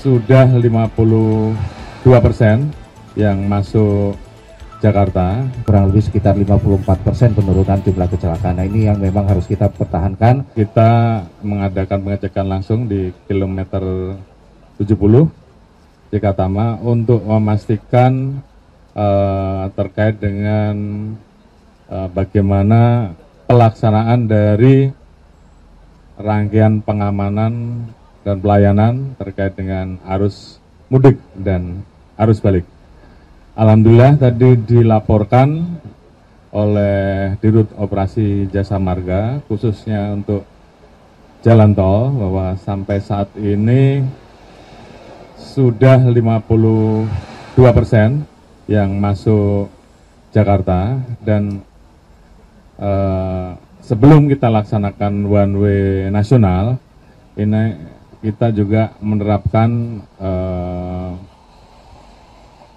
sudah 52% yang masuk Jakarta, kurang lebih sekitar 54% penurunan jumlah kecelakaan. Nah, ini yang memang harus kita pertahankan. Kita mengadakan pengecekan langsung di kilometer 70 Cikatama untuk memastikan terkait dengan bagaimana pelaksanaan dari rangkaian pengamanan dan pelayanan terkait dengan arus mudik dan arus balik. Alhamdulillah tadi dilaporkan oleh Dirut Operasi Jasa Marga khususnya untuk jalan tol bahwa sampai saat ini sudah 52% yang masuk Jakarta dan sebelum kita laksanakan one way nasional ini kita juga menerapkan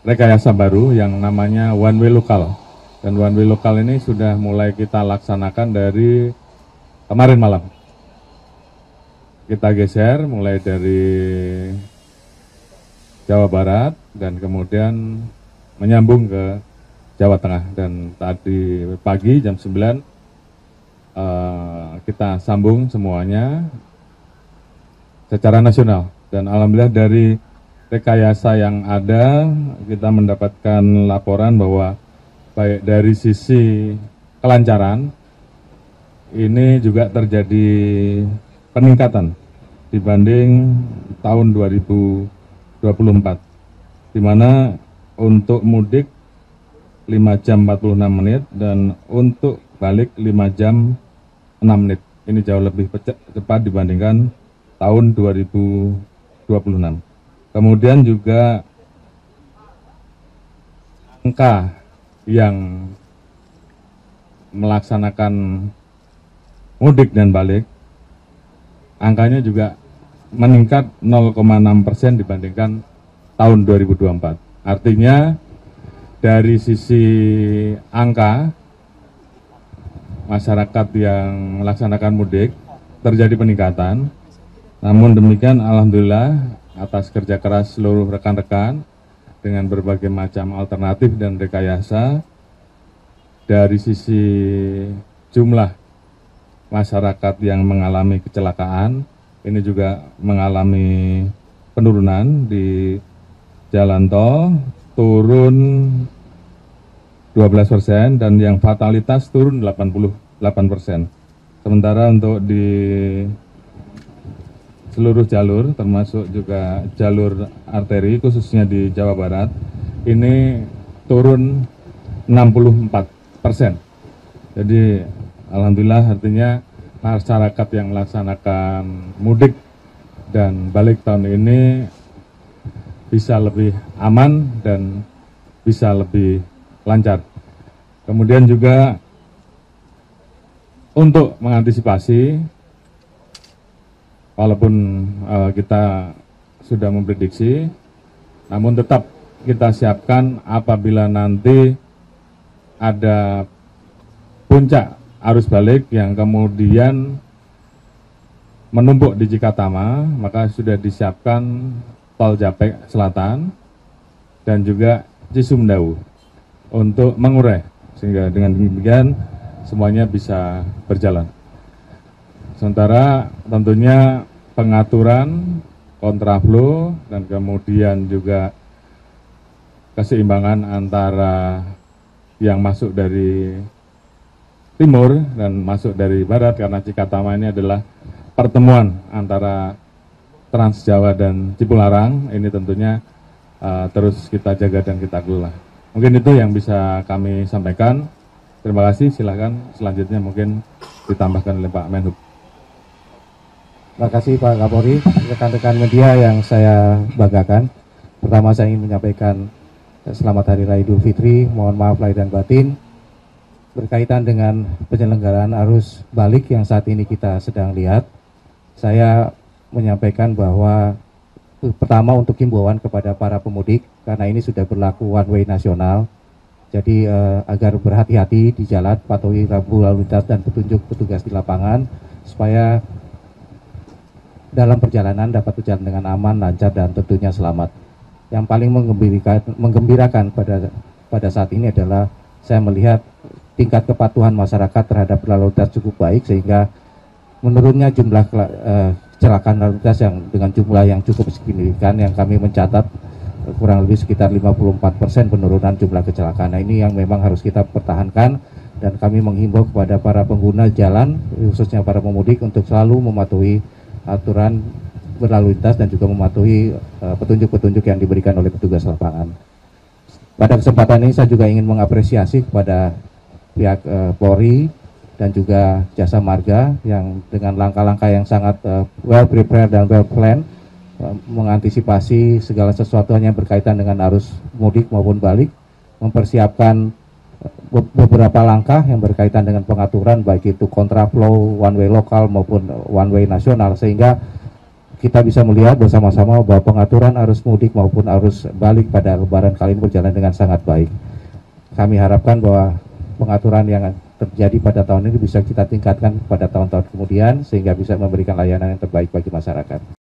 rekayasa baru yang namanya one way lokal, dan one way lokal ini sudah mulai kita laksanakan dari kemarin malam. Kita geser mulai dari Jawa Barat dan kemudian menyambung ke Jawa Tengah, dan tadi pagi jam 9 kita sambung semuanya secara nasional, dan alhamdulillah dari rekayasa yang ada, kita mendapatkan laporan bahwa baik dari sisi kelancaran, ini juga terjadi peningkatan dibanding tahun 2024, di mana untuk mudik 5 jam 46 menit dan untuk balik 5 jam 6 menit. Ini jauh lebih cepat dibandingkan tahun 2026. Kemudian juga angka yang melaksanakan mudik dan balik, angkanya juga meningkat 0,6% dibandingkan tahun 2024. Artinya dari sisi angka masyarakat yang melaksanakan mudik terjadi peningkatan. Namun demikian alhamdulillah atas kerja keras seluruh rekan-rekan dengan berbagai macam alternatif dan rekayasa, dari sisi jumlah masyarakat yang mengalami kecelakaan ini juga mengalami penurunan. Di jalan tol turun 12% dan yang fatalitas turun 88%. Sementara untuk di seluruh jalur termasuk juga jalur arteri khususnya di Jawa Barat ini turun 64%. Jadi alhamdulillah artinya masyarakat yang melaksanakan mudik dan balik tahun ini bisa lebih aman dan bisa lebih lancar. Kemudian juga untuk mengantisipasi, walaupun kita sudah memprediksi, namun tetap kita siapkan apabila nanti ada puncak arus balik yang kemudian menumpuk di Cikatama, maka sudah disiapkan tol Japek Selatan dan juga Cisumdawu untuk mengurai, sehingga dengan demikian semuanya bisa berjalan. Sementara tentunya pengaturan kontraflow dan kemudian juga keseimbangan antara yang masuk dari timur dan masuk dari barat, karena Cikatama ini adalah pertemuan antara Trans Jawa dan Cipularang, ini tentunya terus kita jaga dan kita kelola. Mungkin itu yang bisa kami sampaikan. Terima kasih, silahkan selanjutnya mungkin ditambahkan oleh Pak Menhub. Terima kasih Pak Kapolri, rekan-rekan media yang saya banggakan. Pertama saya ingin menyampaikan selamat Hari Raya Idul Fitri, mohon maaf lahir dan batin. Berkaitan dengan penyelenggaraan arus balik yang saat ini kita sedang lihat, saya menyampaikan bahwa pertama untuk himbauan kepada para pemudik, karena ini sudah berlaku one way nasional, jadi agar berhati-hati di jalan, patuhi rambu lalu lintas dan petunjuk petugas di lapangan, supaya dalam perjalanan dapat berjalan dengan aman, lancar, dan tentunya selamat. Yang paling menggembirakan pada saat ini adalah saya melihat tingkat kepatuhan masyarakat terhadap lalu lintas cukup baik, sehingga menurunnya jumlah kecelakaan lalu lintas yang dengan jumlah yang cukup signifikan, yang kami mencatat kurang lebih sekitar 54% penurunan jumlah kecelakaan. Nah, ini yang memang harus kita pertahankan, dan kami menghimbau kepada para pengguna jalan, khususnya para pemudik, untuk selalu mematuhi aturan berlalu lintas dan juga mematuhi petunjuk-petunjuk yang diberikan oleh petugas lapangan. Pada kesempatan ini saya juga ingin mengapresiasi kepada pihak Polri dan juga Jasa Marga yang dengan langkah-langkah yang sangat well prepared dan well planned mengantisipasi segala sesuatu yang berkaitan dengan arus mudik maupun balik, mempersiapkan beberapa langkah yang berkaitan dengan pengaturan baik itu kontraflow, one way lokal maupun one way nasional, sehingga kita bisa melihat bersama-sama bahwa pengaturan arus mudik maupun arus balik pada Lebaran kali ini berjalan dengan sangat baik. Kami harapkan bahwa pengaturan yang terjadi pada tahun ini bisa kita tingkatkan pada tahun-tahun kemudian, sehingga bisa memberikan layanan yang terbaik bagi masyarakat.